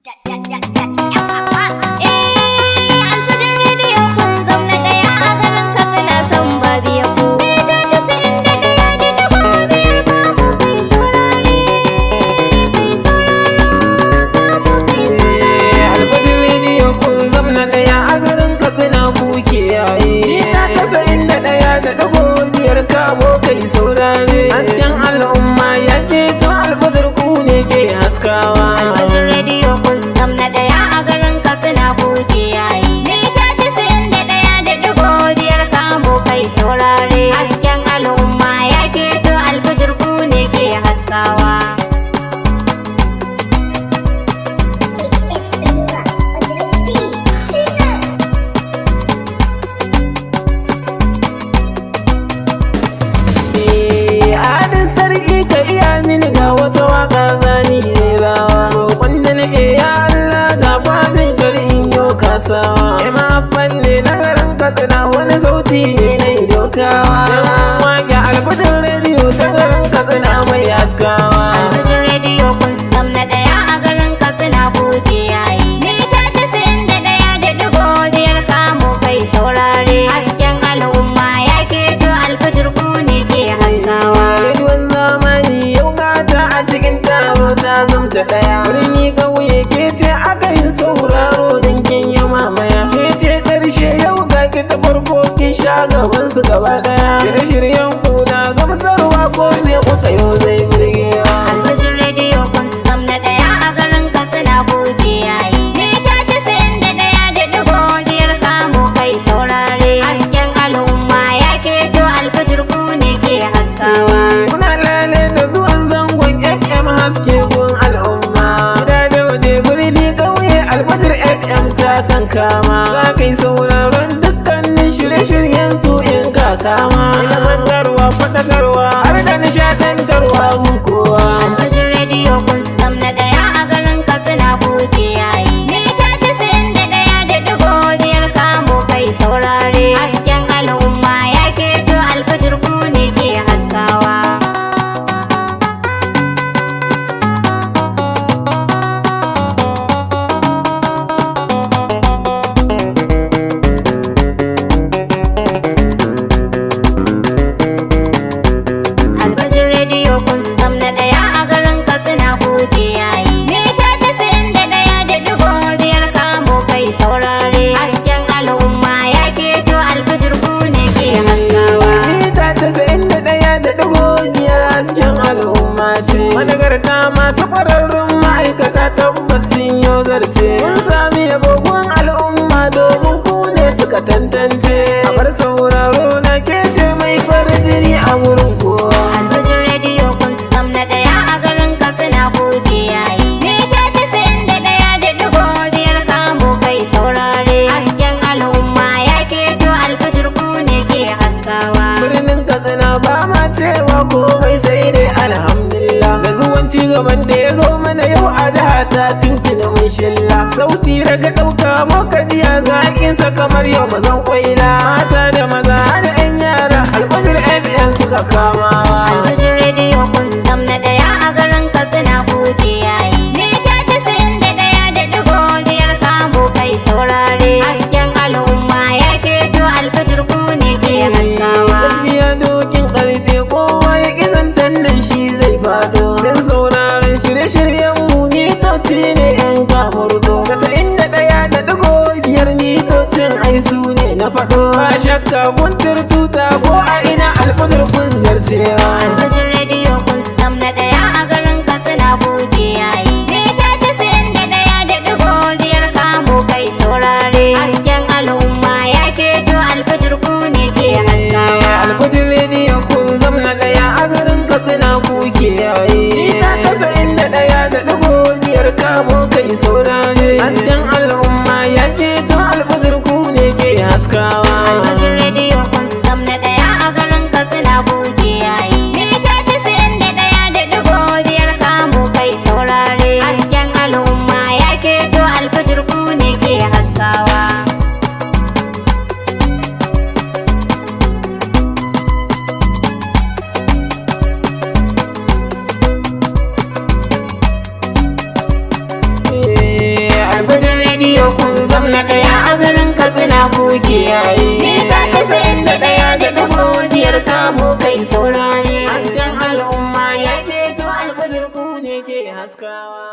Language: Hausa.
Alfujur rediyo kun zauna ɗaya a garin Katsina san ba biya ku. Mita 91.5 kamu kai saurare, kai sauraro, kamu kai saurare. Alfujur rediyo kun zauna ɗaya a garin Katsina ku kiyaye. Mita 91.5 kamu kai saurare. Hasken al'umma ya keto alfujur ku ne ke haskawa. Alfujur rediyo kun zauna ɗaya a garin Katsina ku kiyaye. Mita 91.5 kamu kai saurare. Hasken al'umma ya keto alfujur ku ne ke haskawa. Adin sarki ka iya mini ga wata waka zani rawa. Roƙon da nake ya Allah ga fadin garin yau kasawa. Ima fanne na garin Katsina wani sauti ne na dokawa. Yawan wake alfujur rediyo ta garin Katsina mai haskawa. Alfujur rediyo kun zamna ɗaya a garin Katsina ku kiyaye. Mita 91.5 kamu kai saurare. Hasken al'umma ya keto alfujur ku ne ke haskawa. Rediyon zamani yau gata a cikin taro ta zamta ɗaya. Birni ƙauye ke ce aka yin sauraro don kin yi mamaya. Ke ce ƙarshe yau ga ki ta farko kin sha gaban su gaba ɗaya. Shirye-shiryen kuna gamsarwa ko me kuka yau zai birgewa. Alfujur rediyo kun zamna ɗaya a garin Katsina ku kiyaye. Mita 91.5 kamu kai saurare. Hasken al'umma ya keto alfujur ku ne ke haskawa. Muna lale da zuwan zangon FM haske gun al'umma. Da waje birni ƙauye alfajir FM ta kan kama. Za ka yi sauraron dukkanin shirye-shiryen su in ka kama. Ilimantarwa, faɗakarwa har da nishaɗantarwa mun kowa. Alfujur rediyo kun zamna ɗaya a garin Katsina ku kiyaye. Mita 91.5 kamu kai saurare. Hasken al'umma ya keto alfujur ku ne ke haskawa. Alfujur rediyo kun zamna ɗaya a garin Katsina ku kiyaye. Mita 91.5 kamu kai saurare. Hasken al'umma ya keto alfujur ku ne ke haskawa. Mita 91.5 hasken al'umma ce. Managarta masu ƙwararrun ma'aikata tabbas sun yi zarce. Mun sami abubuwan al'umma domin ku ne suka tantance. A bar sauraro na ke ce mai farin jini a wurin kowa. Alfujur rediyo kun zamna ɗaya a garin Katsina ku kiyaye. Mita 91.5 kamu kai saurare. Hasken al'umma ya keto alfujur ku ne ke haskawa. Birnin Katsina ba ma cewa komai sai dai alhamdulillah. Da zuwan cigaban da ya zo mana yau a jiha ta tuntuna mun shilla. Sauti daga ɗauka muka jiya zaƙinsa kamar yau mazan kwaila. Mata da maza da 'yan yara alfajir FM suka kamawa. Alfujur rediyo kun zamna ɗaya a garin Katsina ku kiyaye. Mita 91.5 kamu kai saurare. Hasken al'umma ya keto alfujur ku ne ke haskawa. Gaskiya dokin ƙarfe kowa ya ƙi zancen nan shi zai faɗo. Don sauraron shirye-shiryen mu mitoci ne 'yan kamurdo. 91.5 mitocin ai su ne na faɗo. Ba shakka kun tuta ko a ina alfajir kun zarcewa. Alfujur rediyo kun zamna ɗaya a garin Katsina ku kiyaye. Mita 91.5 kamu kai saurare. Hasken al'umma ya keto alfujur ku ne ke haskawa. Alfajir rediyo kun zamna ɗaya a garin Katsina ku kiyaye. Mita 91.5 kamo kai saurare. Hasken al'umma ya keto alfajir ku ne ke haskawa. Alfujur rediyo kun zamna ɗaya a garin Katsina ku kiyaye. Mita 91.5 kamu kai saurare. Hasken al'umma ya keto alfujur ku ne ke haskawa. ɗaya a garin Katsina ku kiyaye. Mita 91.5 kamo kai saurare. Hasken al'umma ya keto alfujur ku ne ke haskawa.